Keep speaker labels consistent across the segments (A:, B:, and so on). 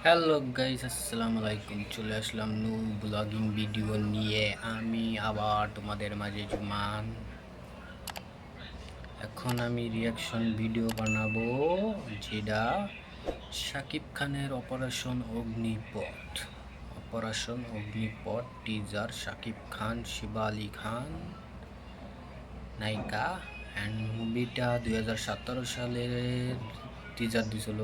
A: Hello guys, আসসালামু আলাইকুম। চলে আসলাম নতুন ব্লগিং ভিডিও নিয়ে। আমি আবার তোমাদের মাঝে জুমান। এখন আমি রিয়াকশন ভিডিও বানাবো, যেটা শাকিব খানের অপারেশন অগ্নিপথ টিজার। শাকিব খান, শিবা আলী খান নায়িকা। অ্যান্ড মুভিটা 2017 সালের টিজার দিছিল।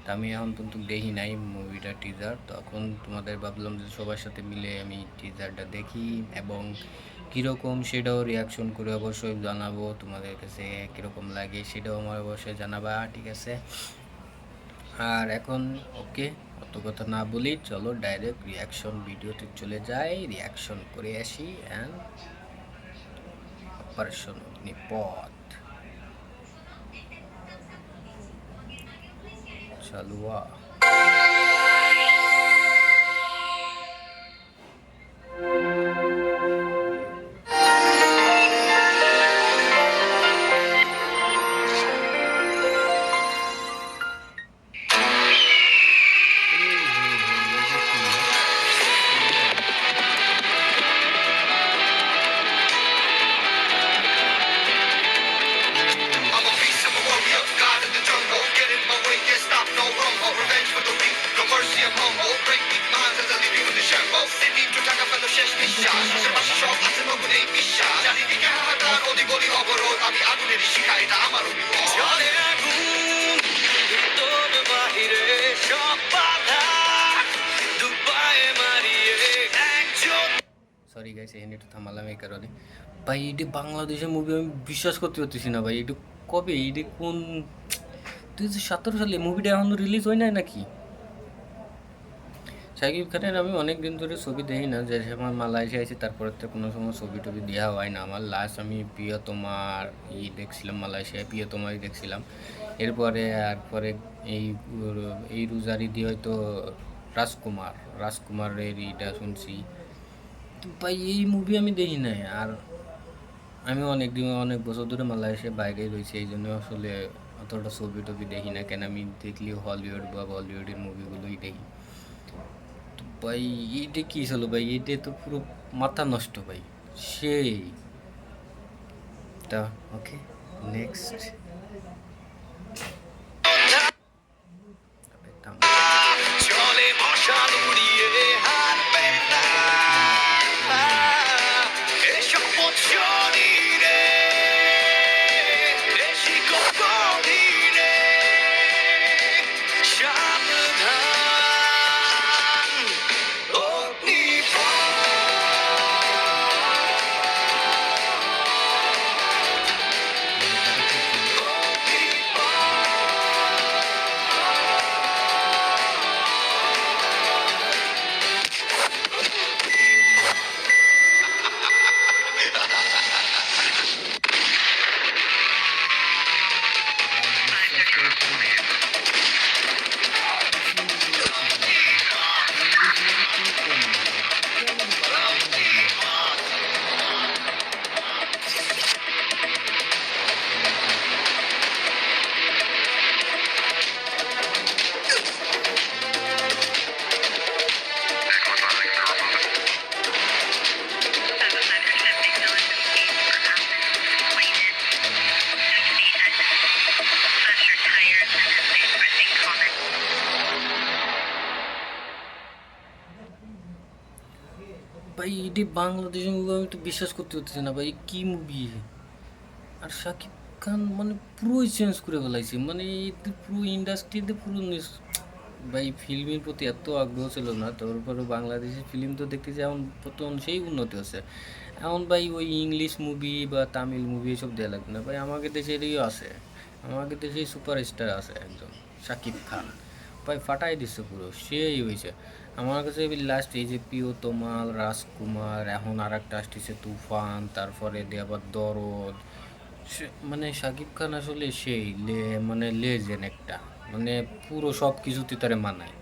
A: তা আমি এখন পর্যন্ত দেখি নাই মুভিটা টিজার। তখন তোমাদের ভাবলাম যে সবার সাথে মিলে আমি টিজারটা দেখি এবং কীরকম সেটাও রিয়াকশন করে অবশ্যই জানাবো। তোমাদের কাছে কীরকম লাগে সেটাও আমার অবশ্যই জানাবা, ঠিক আছে? আর এখন ওকে, অত কথা না বলি, চলো ডাইরেক্ট রিয়াকশন ভিডিওতে চলে যাই, রিয়াকশন করে আসি। অ্যান্ড অপারেশন অগ্নিপথ চালুয়া। সরি গাইস, এখানে একটু থামালাম এই কারণে। ভাই এটি বাংলাদেশের মুভি, আমি বিশ্বাস করতে পারতেছি না ভাই। এটি কবে, এটি কোন 2017 সালে মুভিটা এখনো রিলিজ হয় নাই নাকি? শাকিব খানের আমি অনেক দিন ধরে ছবি দেখি না, যে সময় মালয়েশিয়া আছি তারপরে তো কোনো সময় ছবি টবি দেওয়া হয় না আমার। লাস্ট আমি প্রিয়তমার দেখছিলাম, মালয়েশিয়ায় প্রিয়তমাই দেখছিলাম। এরপরে এই এই রোজারি দিয়ে হয়তো রাজকুমারের এইটা শুনছি। তো ভাই এই মুভি আমি দেখি নাই। আর আমি অনেক বছর ধরে মালয়েশিয়ার বাইরে রয়েছি, এই জন্য আসলে অতটা ছবি টবি দেখি না। কেন, আমি দেখলি হলিউড বা বলিউডের মুভিগুলোই দেখি। তো ভাই এইটা কী ছিল ভাই? এটা তো পুরো মাথা নষ্ট ভাই, সেই তা। ওকে, নেক্সট। ভাই এটি বাংলাদেশের মুভি, আমি তো বিশ্বাস করতে পারতেছি না ভাই, কি মুভি! আর শাকিব খান মানে পুরোই চেঞ্জ করে ফেলাইছে, মানে এতে পুরো ইন্ডাস্ট্রিতে পুরো ভাই ফিল্মের প্রতি এত আগ্রহ ছিল না, তারপরে বাংলাদেশের ফিল্ম তো দেখতেছি এখন প্রথম সেই উন্নতি হচ্ছে। এখন ভাই ওই ইংলিশ মুভি বা তামিল মুভি এসব দেওয়া লাগবে না ভাই, আমাদের দেশেরই আছে, আমাদের দেশে সুপারস্টার আছে একজন, শাকিব খান। ভাই ফাটাই দিচ্ছে পুরো, সেই হয়েছে। আমার কাছে লাস্ট এই যে প্রিয়তমা, রাজকুমার, এখন আর একটা আসতেছে তুফান, তারপরে দিয়ে আবার দরদ। মানে শাকিব খান আসলে সেই মানে লেজেন্ড একটা, মানে পুরো সব কিছুতে তারে মানায়।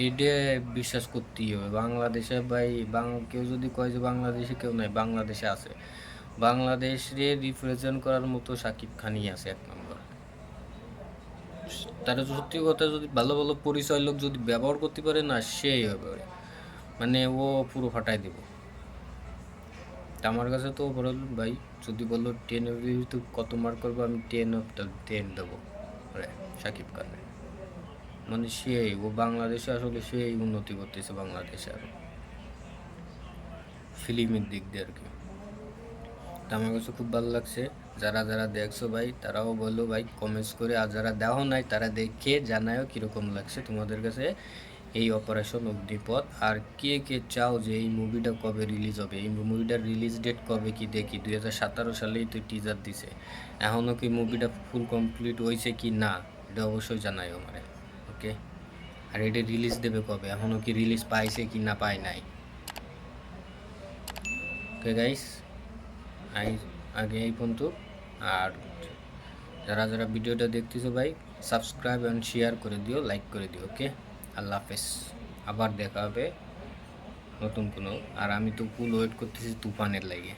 A: এইটা বিশ্বাস করতেই হবে। বাংলাদেশে ভাই কেউ যদি কয় যে বাংলাদেশে কেউ নাই, বাংলাদেশে আছে। বাংলাদেশে রিপ্রেজেন্ট করার মতো শাকিব খানই আছে এক নম্বর। তারা সত্যি কথা যদি ভালো ভালো পরিচয় লোক যদি ব্যবহার করতে পারে না, সেই হবে, মানে ও পুরো ফাটাই দেব। তা আমার কাছে তো ওভারঅল ভাই যদি বলো 10 এর তো কত মার্ক করবো, আমি 10 দেবো শাকিব খানের। মানে সেই ও বাংলাদেশে আসলে সেই উন্নতি করতেছে বাংলাদেশে আরো ফিল্মের দিক দিয়ে আর কি। তা আমার কাছে খুব ভালো লাগছে। যারা যারা দেখছো ভাই তারাও বলো ভাই কমেন্টস করে, আর যারা দেখো নাই তারা দেখে জানায়ও কীরকম লাগছে তোমাদের কাছে এই অপারেশন অগ্নিপথ। আর কে কে চাও যে এই মুভিটা কবে রিলিজ হবে, এই মুভিটার রিলিজ ডেট কবে কি দেখি। 2017 সালেই তো টিজার দিছে, এখনও কি মুভিটা ফুল কমপ্লিট হয়েছে কি না এটা অবশ্যই জানাই আমারে। ওকে, আর এটা রিলিজ দেবে কবে, এখনও কি রিলিজ পাইছে কি না পায় নাই। ওকে গাইস, আগে এই পর্যন্ত। আর যারা যারা ভিডিওটা দেখতেছো ভাই সাবস্ক্রাইব অ্যান্ড শেয়ার করে দিও, লাইক করে দিও। ওকে, আল্লাহ হাফেজ, আবার দেখা হবে নতুন কোনো। আর আমি তো ফুল ওয়েট করতেছি তুফানের লাগে।